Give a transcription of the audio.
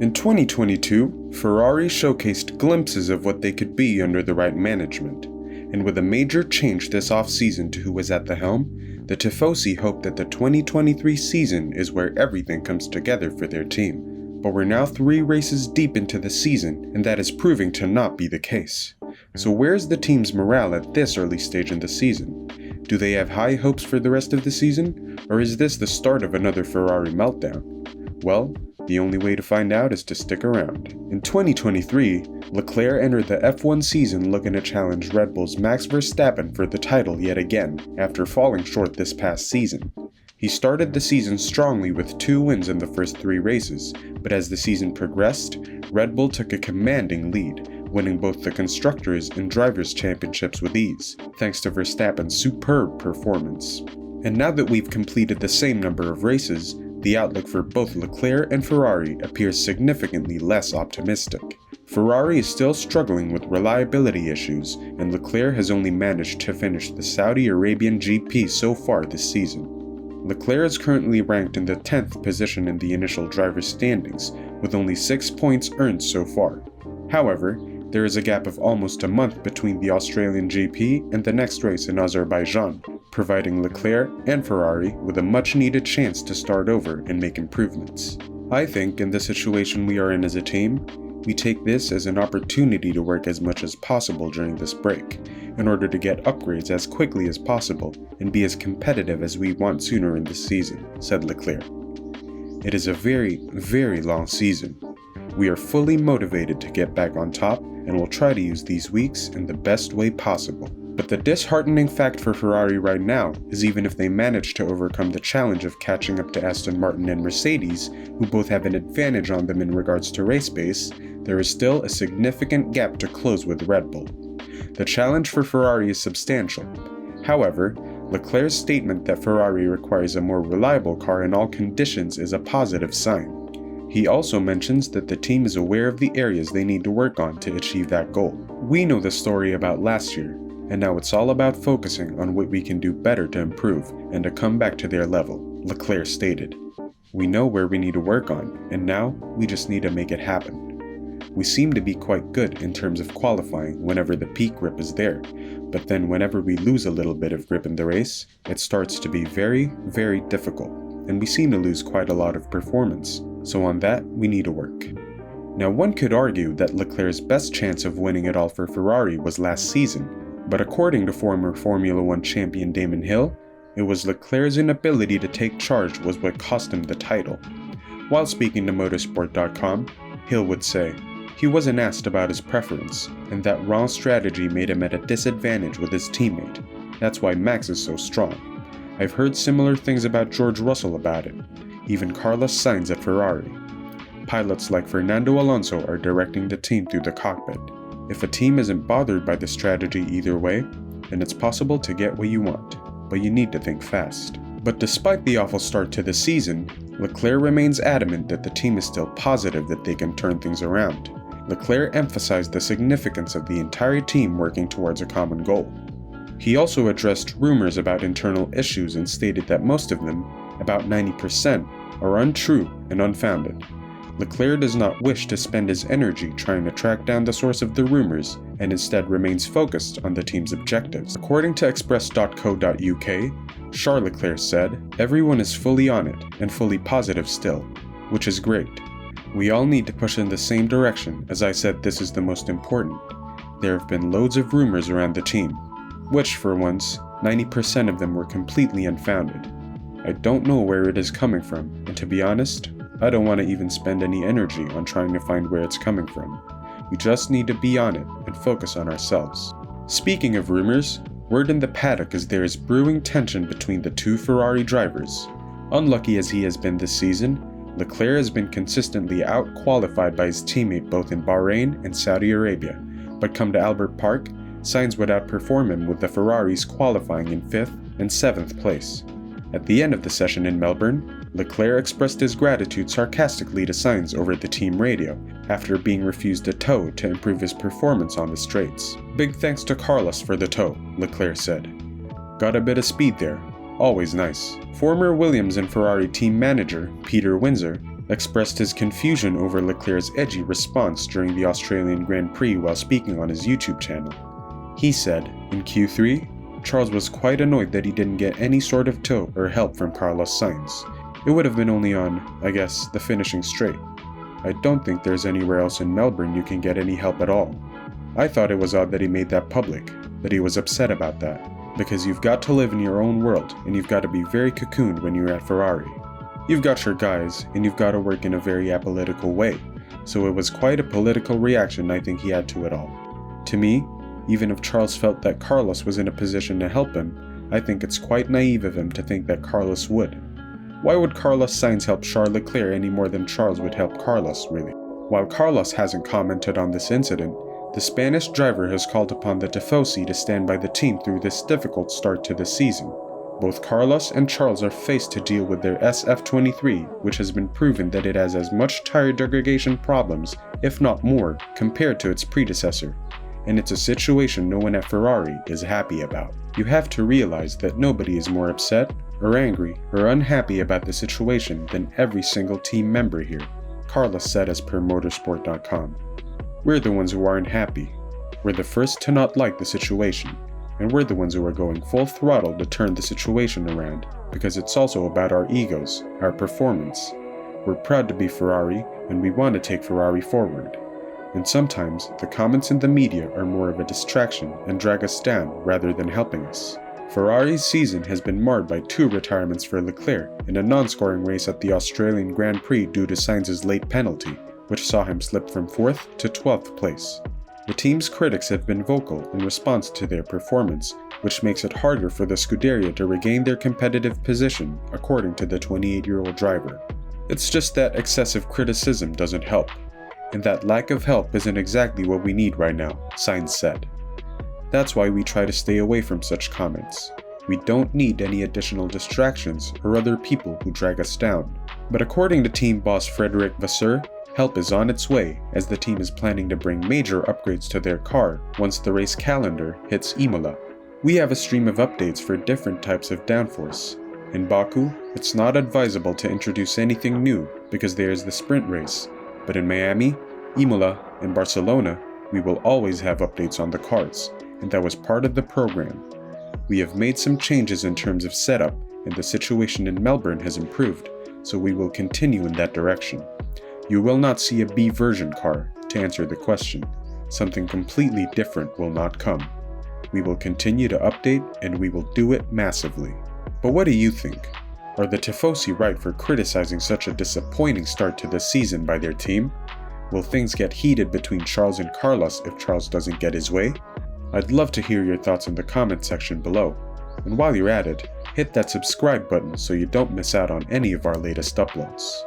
In 2022, Ferrari showcased glimpses of what they could be under the right management, and with a major change this off-season to who was at the helm, the Tifosi hope that the 2023 season is where everything comes together for their team. But we're now 3 races deep into the season, and that is proving to not be the case. So where's the team's morale at this early stage in the season? Do they have high hopes for the rest of the season, or is this the start of another Ferrari meltdown? Well, the only way to find out is to stick around. In 2023, Leclerc entered the F1 season looking to challenge Red Bull's Max Verstappen for the title yet again, after falling short this past season. He started the season strongly with 2 wins in the first 3 races, but as the season progressed, Red Bull took a commanding lead, winning both the Constructors' and Drivers' Championships with ease, thanks to Verstappen's superb performance. And now that we've completed the same number of races, the outlook for both Leclerc and Ferrari appears significantly less optimistic. Ferrari is still struggling with reliability issues, and Leclerc has only managed to finish the Saudi Arabian GP so far this season. Leclerc is currently ranked in the 10th position in the initial driver's standings, with only 6 points earned so far. However, there is a gap of almost a month between the Australian GP and the next race in Azerbaijan, providing Leclerc and Ferrari with a much-needed chance to start over and make improvements. I think in the situation we are in as a team, we take this as an opportunity to work as much as possible during this break, in order to get upgrades as quickly as possible and be as competitive as we want sooner in this season, said Leclerc. It is a very, very long season. We are fully motivated to get back on top and will try to use these weeks in the best way possible. But the disheartening fact for Ferrari right now is even if they manage to overcome the challenge of catching up to Aston Martin and Mercedes, who both have an advantage on them in regards to race pace, there is still a significant gap to close with Red Bull. The challenge for Ferrari is substantial. However, Leclerc's statement that Ferrari requires a more reliable car in all conditions is a positive sign. He also mentions that the team is aware of the areas they need to work on to achieve that goal. We know the story about last year, and now it's all about focusing on what we can do better to improve and to come back to their level, Leclerc stated. We know where we need to work on, and now we just need to make it happen. We seem to be quite good in terms of qualifying whenever the peak grip is there, but then whenever we lose a little bit of grip in the race, it starts to be very, very difficult, and we seem to lose quite a lot of performance, so on that we need to work. Now one could argue that Leclerc's best chance of winning it all for Ferrari was last season, but according to former Formula 1 champion Damon Hill, it was Leclerc's inability to take charge was what cost him the title. While speaking to motorsport.com, Hill would say, he wasn't asked about his preference, and that wrong strategy made him at a disadvantage with his teammate. That's why Max is so strong. I've heard similar things about George Russell about it, even Carlos Sainz at Ferrari. Pilots like Fernando Alonso are directing the team through the cockpit. If a team isn't bothered by the strategy either way, then it's possible to get what you want, but you need to think fast. But despite the awful start to the season, Leclerc remains adamant that the team is still positive that they can turn things around. Leclerc emphasized the significance of the entire team working towards a common goal. He also addressed rumors about internal issues and stated that most of them, about 90%, are untrue and unfounded. Leclerc does not wish to spend his energy trying to track down the source of the rumors and instead remains focused on the team's objectives. According to express.co.uk, Charles Leclerc said, "Everyone is fully on it and fully positive still, which is great. We all need to push in the same direction. As I said, this is the most important. There have been loads of rumors around the team, which for once, 90% of them were completely unfounded. I don't know where it is coming from, and to be honest, I don't want to even spend any energy on trying to find where it's coming from. We just need to be on it and focus on ourselves." Speaking of rumors, word in the paddock is there is brewing tension between the 2 Ferrari drivers. Unlucky as he has been this season, Leclerc has been consistently out-qualified by his teammate both in Bahrain and Saudi Arabia, but come to Albert Park, Sainz would outperform him with the Ferraris qualifying in 5th and 7th place. At the end of the session in Melbourne, Leclerc expressed his gratitude sarcastically to Sainz over the team radio, after being refused a tow to improve his performance on the straights. "Big thanks to Carlos for the tow," Leclerc said. "Got a bit of speed there. Always nice." Former Williams and Ferrari team manager, Peter Windsor, expressed his confusion over Leclerc's edgy response during the Australian Grand Prix while speaking on his YouTube channel. He said, in Q3, Charles was quite annoyed that he didn't get any sort of tow or help from Carlos Sainz. It would have been only on, I guess, the finishing straight. I don't think there's anywhere else in Melbourne you can get any help at all. I thought it was odd that he made that public, that he was upset about that, because you've got to live in your own world and you've got to be very cocooned when you're at Ferrari. You've got your guys and you've got to work in a very apolitical way, so it was quite a political reaction I think he had to it all. To me, even if Charles felt that Carlos was in a position to help him, I think it's quite naive of him to think that Carlos would. Why would Carlos Sainz help Charles Leclerc any more than Charles would help Carlos, really? While Carlos hasn't commented on this incident, the Spanish driver has called upon the Tifosi to stand by the team through this difficult start to the season. Both Carlos and Charles are faced to deal with their SF23, which has been proven that it has as much tire degradation problems, if not more, compared to its predecessor. And it's a situation no one at Ferrari is happy about. You have to realize that nobody is more upset, or angry, or unhappy about the situation than every single team member here, Carlos said as per motorsport.com. We're the ones who aren't happy. We're the first to not like the situation, and we're the ones who are going full throttle to turn the situation around, because it's also about our egos, our performance. We're proud to be Ferrari, and we want to take Ferrari forward. And sometimes, the comments in the media are more of a distraction and drag us down rather than helping us. Ferrari's season has been marred by 2 retirements for Leclerc in a non-scoring race at the Australian Grand Prix due to Sainz's late penalty, which saw him slip from 4th to 12th place. The team's critics have been vocal in response to their performance, which makes it harder for the Scuderia to regain their competitive position, according to the 28-year-old driver. It's just that excessive criticism doesn't help. And that lack of help isn't exactly what we need right now, Sainz said. That's why we try to stay away from such comments. We don't need any additional distractions or other people who drag us down. But according to team boss Frederic Vasseur, help is on its way as the team is planning to bring major upgrades to their car once the race calendar hits Imola. We have a stream of updates for different types of downforce. In Baku, it's not advisable to introduce anything new because there is the sprint race. But in Miami, Imola, and Barcelona, we will always have updates on the cars, and that was part of the program. We have made some changes in terms of setup, and the situation in Melbourne has improved, so we will continue in that direction. You will not see a B version car, to answer the question. Something completely different will not come. We will continue to update, and we will do it massively. But what do you think? Are the Tifosi right for criticizing such a disappointing start to the season by their team? Will things get heated between Charles and Carlos if Charles doesn't get his way? I'd love to hear your thoughts in the comment section below. And while you're at it, hit that subscribe button so you don't miss out on any of our latest uploads.